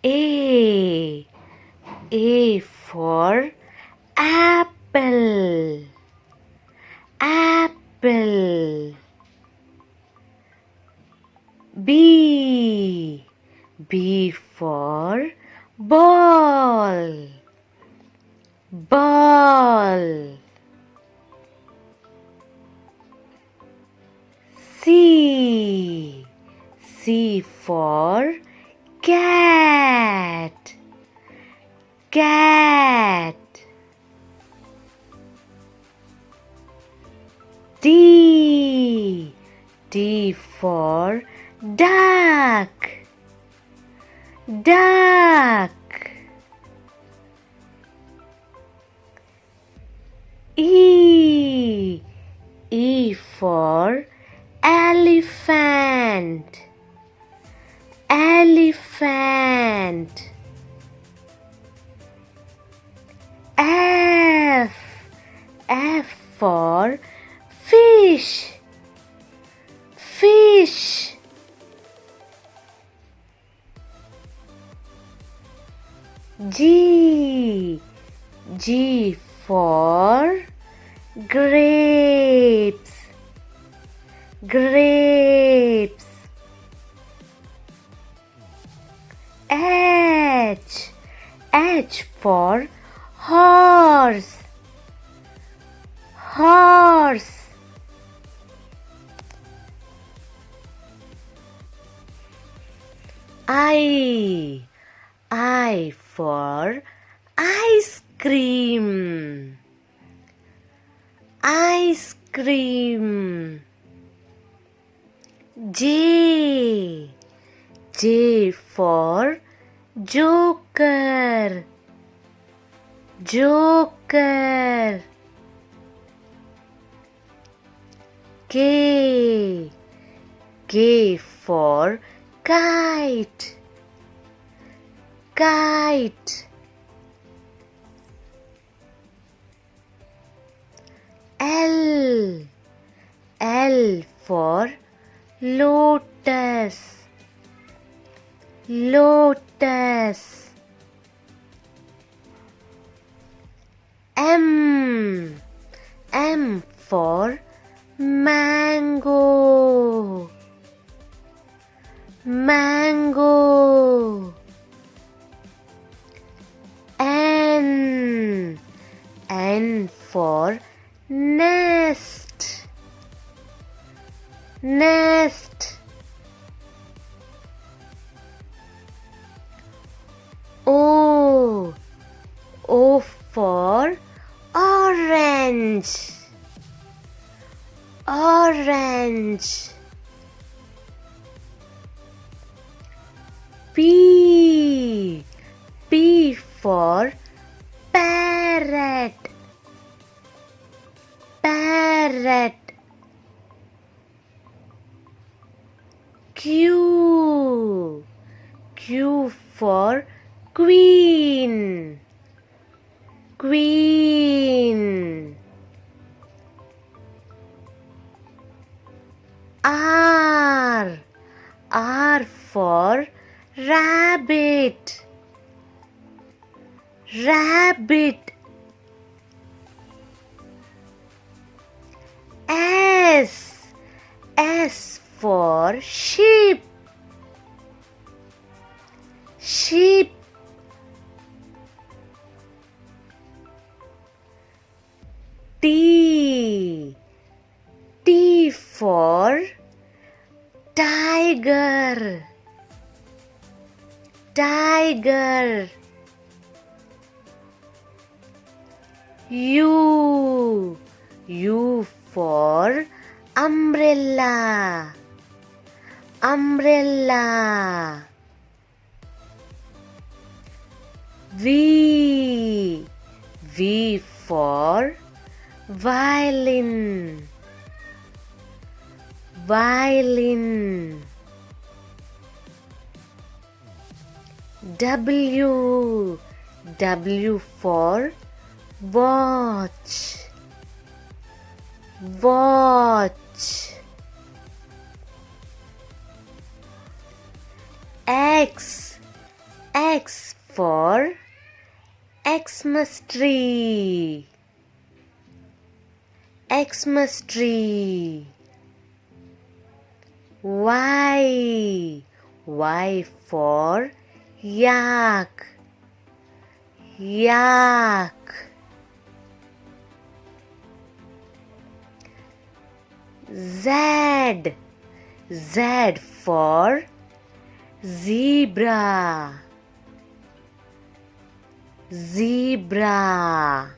A. A for apple. Apple. B. B for ball. Ball. C. C for cat. Cat. D. D for duck. Duck. E. E for elephant. Elephant. F. F for fish. Fish. G. G for grapes. Grapes. H. H for horse. Horse. I. I for ice cream. Ice cream. J. J for joker. Joker. K. K for kite. Kite. L. L for lotus. Lotus. M. M for mango. Mango. N. N for nest. Nest. O. O for orange. Orange. P. P for parrot. Parrot. Q. Q for queen. Queen. R. R for rabbit. Rabbit. S. S for sheep. Sheep. T. T for tiger. Tiger. U. U for umbrella. Umbrella. V. V for violin. Violin. W. W for watch. Watch. X. X for Xmas tree. Xmas tree. Y. Y for yak. Yak. Z. Z for zebra. Zebra.